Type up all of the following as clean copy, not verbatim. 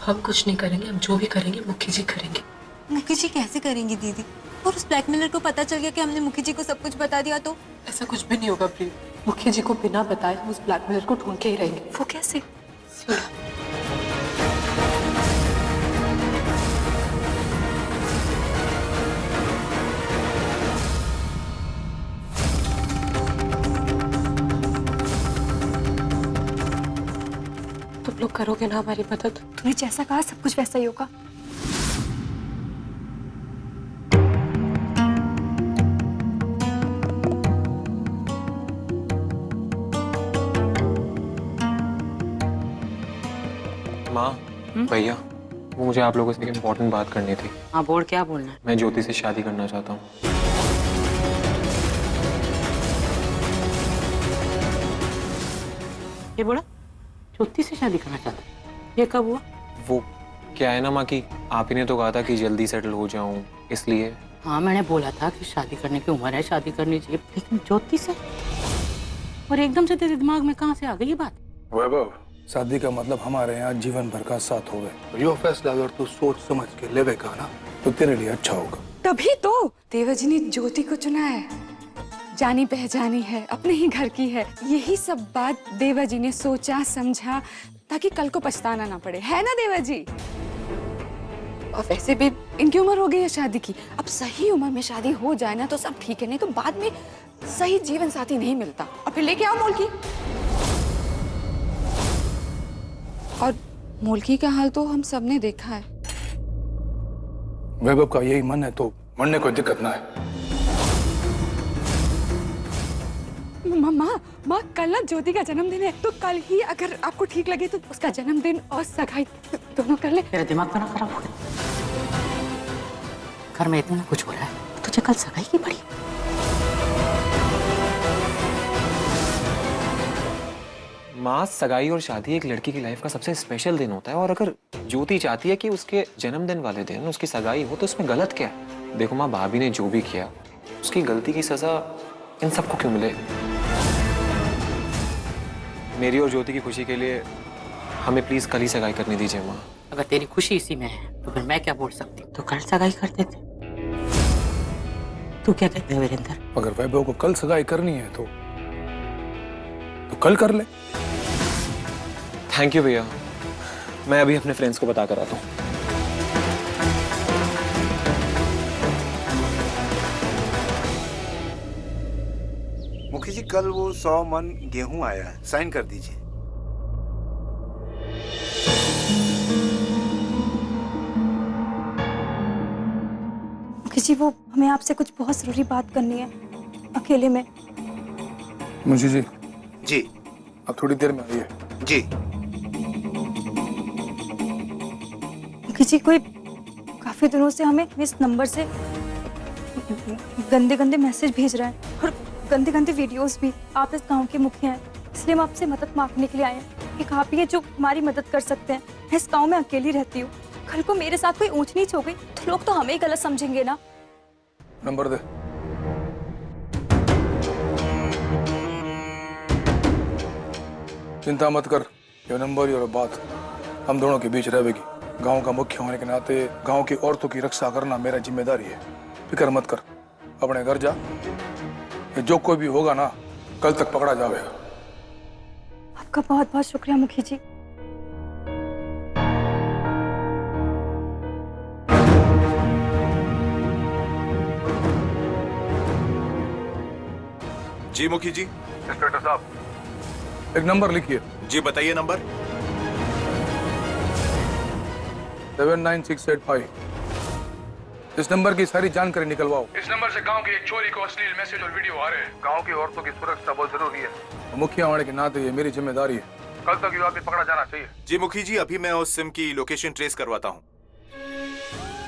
हम कुछ नहीं करेंगे, हम जो भी करेंगे मुखी जी करेंगे। मुखी जी कैसे करेंगी दीदी? और उस ब्लैकमेलर को पता चल गया कि हमने मुखी जी को सब कुछ बता दिया तो? ऐसा कुछ भी नहीं होगा प्रिय। मुखी जी को बिना बताए हम उस ब्लैकमेलर को ढूंढ के ही रहेंगे। वो कैसे? तुम लोग करोगे ना हमारी मदद? तूने जैसा कहा सब कुछ वैसा ही होगा। माँ, भैया, वो मुझे आप लोगों से एक इम्पोर्टेंट बात करनी थी। हाँ बोल, क्या बोलना है? मैं ज्योति से शादी करना चाहता हूँ। ये बोला ज्योति से शादी करना चाहता है? ये कब हुआ? वो क्या है ना माँ कि आप ही ने तो कहा था कि जल्दी सेटल हो जाऊँ, इसलिए। हाँ मैंने बोला था कि शादी करने की उम्र है, शादी करनी चाहिए, लेकिन ज्योति से? और एकदम से तेरे दिमाग में कहाँ से आ गई ये बात? वैभव, शादी का मतलब हमारे यहाँ जीवन भर का साथ होवे। तो यो फैसला अगर तू सोच समझ के लेवे का ना तो तेरे लिए अच्छा होगा। तभी तो देवाजी ने ज्योति को चुना है। जानी पहचानी है, अपने ही घर की है। यही सब बात देवाजी ने सोचा समझा ताकि कल को पछताना ना पड़े, है ना देवाजी? और वैसे भी इनकी उम्र हो गई है शादी की। अब सही उम्र में शादी हो जाए ना तो सब ठीक है, नहीं तो बाद में सही जीवन साथी नहीं मिलता और फिर लेके आओ मोलकी। और मोलकी का हाल तो हम सबने देखा है। वैभव का यही मन है तो मन में कोई दिक्कत ना है। माँ कल ना ज्योति का जन्मदिन है, तो कल ही अगर आपको ठीक लगे तो उसका जन्मदिन और सगाई दोनों कर ले। तेरा दिमाग तो ना खराब हो गया? घर में इतना कुछ हो रहा है, तुझे कल सगाई की पड़ी? माँ, सगाई और शादी एक लड़की की लाइफ का सबसे स्पेशल दिन होता है, और अगर ज्योति चाहती है कि उसके जन्मदिन वाले दिन उसकी सगाई हो तो उसमें गलत क्या है? देखो माँ, भाभी ने जो भी किया उसकी गलती की सजा इन सबको क्यों मिले? मेरी और ज्योति की खुशी के लिए हमें प्लीज कल ही सगाई करने दीजिए माँ। अगर तेरी खुशी इसी में है तो फिर मैं क्या बोल सकती हूँ? तो कल सगाई कर देते। तू क्या कहते है वीरेंद्र? अगर वैभव को कल सगाई करनी है तो कल कर ले। थैंक यू भैया, मैं अभी अपने फ्रेंड्स को बता कर आता हूँ। मुखी जी, कल वो 100 मन गेहूं आया है, साइन कर दीजिए। मुखी जी वो हमें आपसे कुछ बहुत जरूरी बात करनी है, अकेले में। मुंशी जी, जी अब थोड़ी देर में आइए। जी। मुखी जी कोई काफी दिनों से हमें इस नंबर से गंदे गंदे मैसेज भेज रहा है और गंदे गंदे वीडियोस भी। आप इस गांव के मुखिया हैं, इसलिए हम आपसे मदद मांगने के लिए आए हैं। एक आप ही है जो हमारी मदद कर सकते हैं। मैं इस गांव में अकेली रहती हूँ, कल को मेरे साथ कोई ऊंच नीच हो गई तो लोग तो हमें ही गलत समझेंगे ना। नंबर दे। चिंता मत कर, ये नंबर और बात हम दोनों के बीच रहेगी। गांव का मुखिया होने के नाते गांव की औरतों की रक्षा करना मेरा जिम्मेदारी है। फिक्र मत कर, अपने घर जा। जो कोई भी होगा ना कल तक पकड़ा जाएगा। आपका बहुत बहुत शुक्रिया मुखी जी। जी मुखी जी। इंस्पेक्टर साहब, एक नंबर लिखिए। जी बताइए नंबर। 79685। इस नंबर की सारी जानकारी निकलवाओ। इस नंबर से गांव की एक चोरी को अश्लील मैसेज और वीडियो आ रहे हैं। गांव की औरतों की सुरक्षा बहुत जरूरी है। मुखिया होने के नाते ये मेरी जिम्मेदारी है। कल तक ये आदमी पकड़ा जाना चाहिए। जी मुखी जी, अभी मैं उस सिम की लोकेशन ट्रेस करवाता हूँ।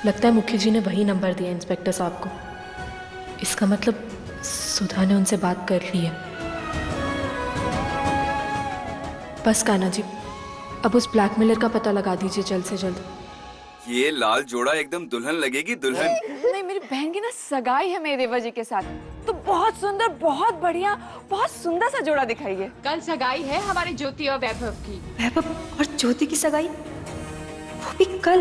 लगता है मुखी जी ने वही नंबर दिया इंस्पेक्टर साहब को। इसका मतलब सुधा ने उनसे बात कर ली है। बस कान्हा जी, अब उस ब्लैकमेलर का पता लगा दीजिए जल्द से जल्द। ये लाल जोड़ा एकदम दुल्हन लगेगी, दुल्हन। नहीं, मेरी बहन की ना सगाई है मेरे देवाजी के साथ, तो बहुत सुंदर, बहुत बढ़िया, बहुत सुंदर सा जोड़ा दिखाइए। कल सगाई है हमारी ज्योति और वैभव की। वैभव और ज्योति की सगाई? भी कल?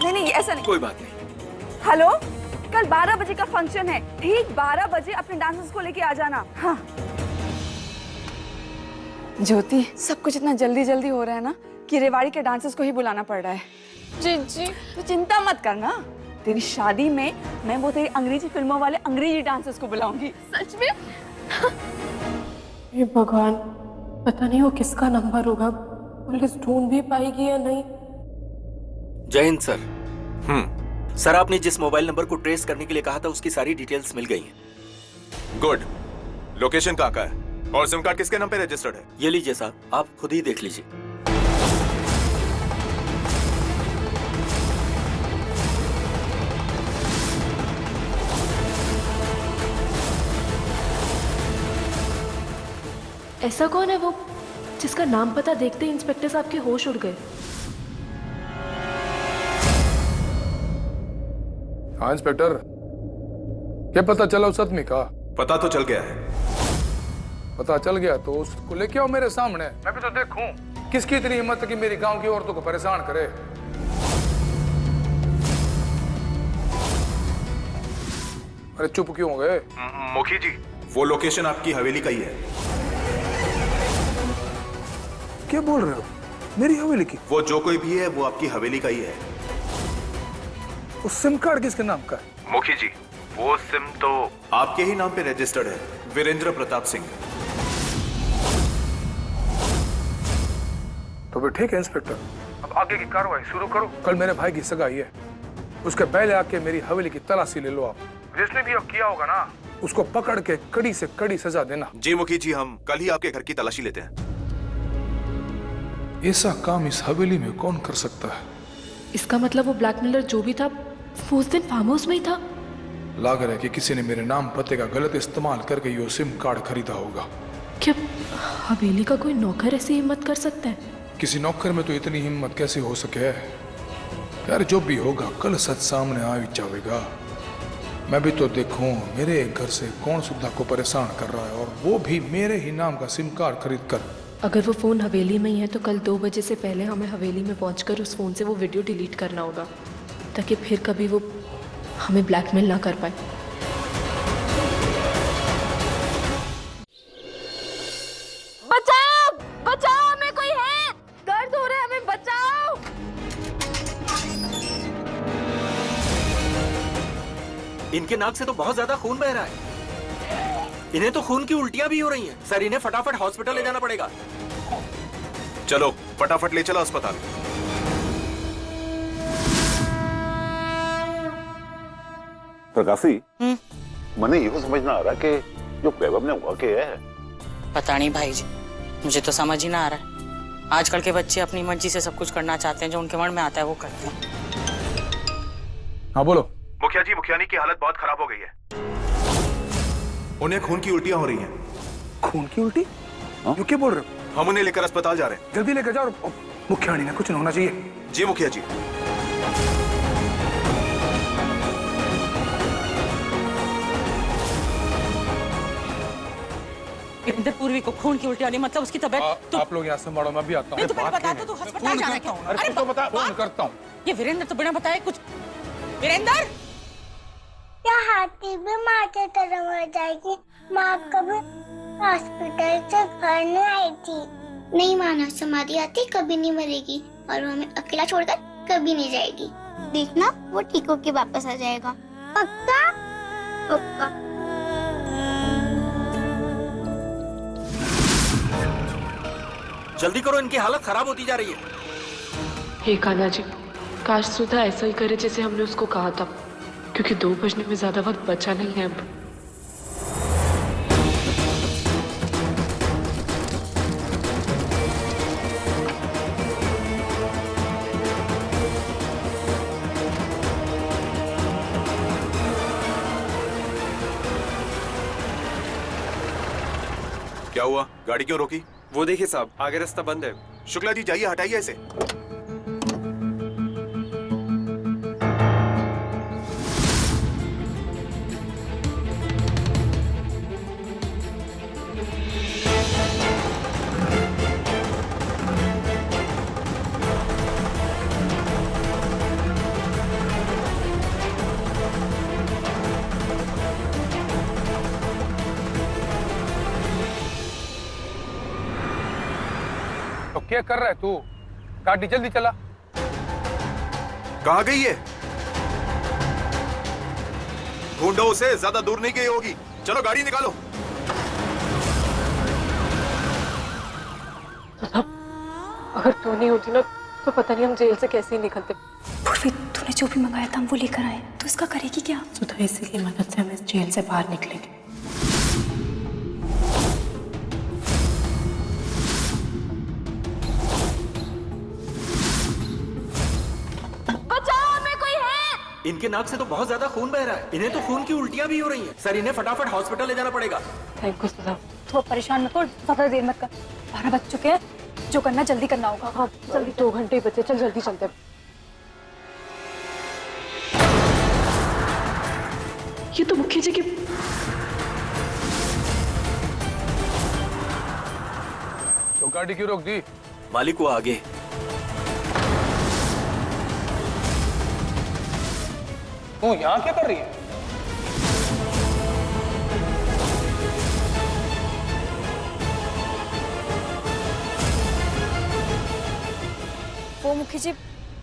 नहीं नहीं ऐसा नहीं। कोई बात नहीं। हेलो, कल 12 बजे का फंक्शन है, ठीक 12 बजे अपने डांसर्स को लेके आ जाना। हाँ ज्योति, सब कुछ इतना जल्दी जल्दी हो रहा है ना कि रेवाड़ी के डांसर्स को ही बुलाना पड़ रहा है। जी जी, तो चिंता मत करना, तेरी शादी में मैं वो तेरी अंग्रेजी फिल्मों वाले अंग्रेजी डांसर्स को बुलाऊंगी। सच में? हे भगवान, पता नहीं वो किसका नंबर होगा, पुलिस ढूंढ भी पाएगी या नहीं। जय हिंद सर। सर, आपने जिस मोबाइल नंबर को ट्रेस करने के लिए कहा था उसकी सारी डिटेल्स मिल गई हैं। गुड। लोकेशन कहाँ का है और सिम कार्ड किसके नाम पे रजिस्टर्ड है? ये लीजिए साहब, आप खुद ही देख लीजिए। ऐसा कौन है वो जिसका नाम पता देखते ही इंस्पेक्टर साहब के होश उड़ गए? हाँ इंस्पेक्टर, क्या पता चला उस आदमी का? पता तो चल गया है। पता चल गया तो उसको लेके आओ मेरे सामने, मैं भी तो देखूं किसकी इतनी हिम्मत है कि मेरी गांव की औरतों को परेशान करे। अरे चुप क्यों हो गए? मुखी जी, वो लोकेशन आपकी हवेली का ही है। क्या बोल रहे हो? मेरी हवेली की? वो जो कोई भी है वो आपकी हवेली का ही है। उस सिम कार्ड किसके नाम का है? मुखी जी, वो सिम तो आपके ही नाम पे रजिस्टर्ड है, वीरेंद्र प्रताप सिंह। तो भी ठीक है इंस्पेक्टर, अब आगे की कार्रवाई शुरू करो। कल मेरे भाई की सगाई है, उसके पहले आके मेरी हवेली की तलाशी ले लो आप। जिसने भी अब किया होगा ना, उसको पकड़ के कड़ी से कड़ी सजा देना। जी मुखी जी, हम कल ही आपके घर की तलाशी लेते हैं। ऐसा काम इस हवेली में कौन कर सकता है? इसका मतलब वो ब्लैकमेलर जो भी था वो उस दिन फार्म हाउस में ही था। लग रहा है कि किसी ने मेरे नाम पते का गलत इस्तेमाल करके ये सिम कार्ड खरीदा होगा। क्या हवेली का कोई नौकर ऐसी हिम्मत कर सकता है? किसी नौकर में तो इतनी हिम्मत कैसे हो सके? यार जो भी होगा कल सच सामने आ ही जाएगा। मैं भी तो देखूं मेरे घर से कौन सुधा को परेशान कर रहा है, और वो भी मेरे ही नाम का सिम कार्ड खरीद कर। अगर वो फ़ोन हवेली में ही है तो कल 2 बजे से पहले हमें हवेली में पहुंचकर उस फ़ोन से वो वीडियो डिलीट करना होगा, ताकि फिर कभी वो हमें ब्लैकमेल ना कर पाए। बचाओ बचाओ, हमें कोई है, दर्द हो रहा है, हमें बचाओ। इनके नाक से तो बहुत ज्यादा खून बह रहा है। इन्हें तो खून की उल्टियां भी हो रही हैं। सर, इन्हें फटाफट हॉस्पिटल ले जाना पड़ेगा। चलो फटाफट ले चलो अस्पताल। प्रकाशी, मने ये समझ ना आ रहा कि जो वैभव ने हुआ क्या है। पता नहीं भाई जी, मुझे तो समझ ही ना आ रहा है। आजकल के बच्चे अपनी मर्जी से सब कुछ करना चाहते हैं, जो उनके मन में आता है वो करते हैं। हाँ बोलो। मुखिया जी, मुखियानी की हालत बहुत खराब हो गई है। उन्हें खून की उल्टियां हो रही हैं। खून की उल्टी? हाँ? क्या बोल रहे हो? हम उन्हें लेकर अस्पताल जा रहे हैं। जल्दी लेकर जाओ। मुखियानी ने कुछ नहीं होना चाहिए। जी मुखिया जी। वीरेंद्र पूर्वी को खून की उल्टी आनी, मतलब उसकी तबीयत। आप लोग यहाँ संभालो, मैं भी आता हूँ। मैं तुम्हें बता दूं, तू अस्पताल जाना है क्या? अरे तो बता, फोन करता हूँ। ये वीरेंद्र तो बिना बताए कुछ। वीरेंद्र, क्या हाथी भी माँ की तरह मर जाएगी? माँ कभी हॉस्पिटल से घर नहीं आई थी। नहीं माना, समाधि आती कभी नहीं मरेगी और वो हमें अकेला छोड़कर कभी नहीं जाएगी। देखना, वो ठीक होके वापस आ जाएगा। पक्का? पक्का। जल्दी करो, इनकी हालत खराब होती जा रही है। हे कान्हा जी, काश सुधा ऐसा ही करे जैसे हमने उसको कहा था, क्योंकि 2 बजने में ज्यादा वक्त बचा नहीं है अब। क्या हुआ? गाड़ी क्यों रोकी? वो देखिए साहब, आगे रास्ता बंद है। शुक्ला जी जाइए, हटाइए इसे। क्या कर रहा है तू? गाड़ी जल्दी चला। कहाँ गई है? ढूंढो उसे, ज्यादा दूर नहीं गई होगी। चलो गाड़ी निकालो। अगर तू नहीं होती ना तो पता नहीं हम जेल से कैसे ही निकलते। पूर्वी, तूने जो भी मंगाया था हम वो लेकर आए, तो इसका करेगी क्या? सुधा इसीलिए मदद से हम इस जेल से बाहर निकलेंगे। इनके नाक से तो बहुत ज्यादा खून बह रहा है। इन्हें तो खून की उल्टियां भी हो रही हैं। सर, इन्हें फटाफट हॉस्पिटल ले जाना पड़ेगा। थैंक यू सुधा। तो परेशान मत हो, ज्यादा देर मत कर। 12 बज चुके हैं, जो करना जल्दी करना होगा। हाँ जल्दी, 2 घंटे ही बचे, चल जल्दी चलते हैं। ये तो मुखी जी की तो गाड़ी क्यों रोक दी? मालिक वो आगे। तू यहाँ क्या कर रही है? वो मुखी जी,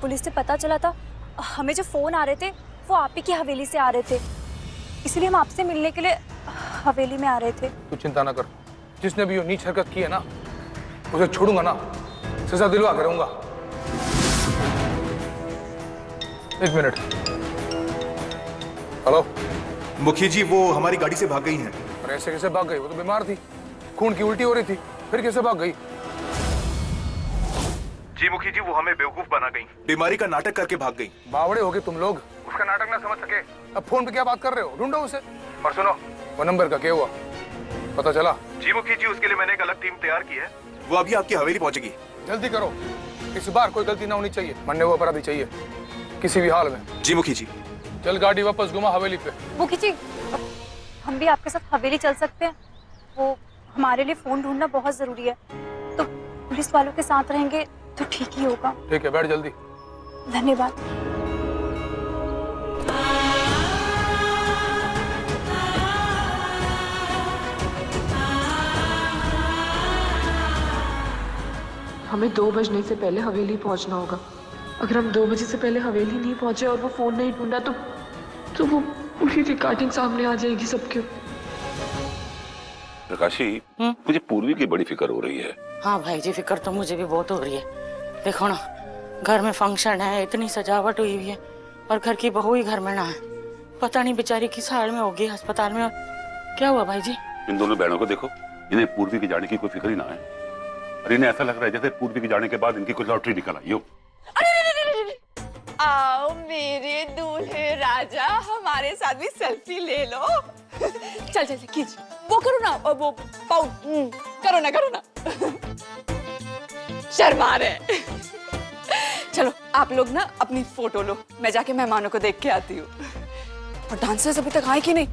पुलिस से पता चला था हमें जो फोन आ रहे थे वो आप ही की हवेली से आ रहे थे, इसलिए हम आपसे मिलने के लिए हवेली में आ रहे थे। तू चिंता ना कर, जिसने भी ये नीच हरकत की है ना उसे छोड़ूंगा ना, सजा दिलवा के रहूंगा। 1 मिनट। हेलो मुखी जी, वो हमारी गाड़ी से भाग गई हैं। अरे ऐसे कैसे भाग गई? वो तो बीमार थी, खून की उल्टी हो रही थी, फिर कैसे भाग गई? जी मुखी जी, वो हमें बेवकूफ बना गई, बीमारी का नाटक करके भाग गई। बावड़े हो गए तुम लोग, उसका नाटक ना समझ सके। अब फोन पे क्या बात कर रहे हो? ढूंढो उसे। और सुनो, वो नंबर का क्या हुआ, पता चला? जी मुखी जी, उसके लिए मैंने एक अलग टीम तैयार की है, वो अभी आपकी हवेली पहुंचेगी। जल्दी करो, इस बार कोई गलती ना होनी चाहिए, मरने हुआ अपराधी चाहिए किसी भी हाल में। जी मुखी जी। चल गाड़ी वापस घुमा हवेली पे। मुखी जी, हम भी आपके साथ हवेली चल सकते हैं? वो हमारे लिए फोन ढूंढना बहुत जरूरी है, तो पुलिस वालों के साथ रहेंगे तो ठीक ही होगा। ठीक है, बैठ जल्दी। धन्यवाद। हमें 2 बजने से पहले हवेली पहुंचना होगा। अगर हम 2 बजे से पहले हवेली नहीं पहुंचे और वो फोन नहीं ढूंढा तो वो उसी रिकॉर्डिंग सामने आ जाएगी सबके। प्रकाशी, मुझे पूर्वी की बड़ी फिक्र हो रही है। हाँ भाई जी, फिक्र तो मुझे भी बहुत हो रही है। देखो ना, घर में फंक्शन है, इतनी सजावट हुई हुई है और घर की बहू ही घर में ना है। पता नहीं बेचारी किस हाल में होगी अस्पताल में। क्या हुआ भाई जी? इन दोनों बहनों को देखो, इन्हें पूर्वी के जाने की कोई फिक्र ही ना है। और इन्हें ऐसा लग रहा है जैसे पूर्वी के जाने के बाद इनकी कोई लॉटरी निकल आई हो। आओ मेरे दूल्हे राजा, हमारे साथ भी सेल्फी ले लो। चल चल खींच, वो करो ना, वो पाउड करो ना। शर्मा रहे। चलो आप लोग ना अपनी फोटो लो, मैं जाके मेहमानों को देख के आती हूँ। और डांसर्स अभी तक आए कि नहीं?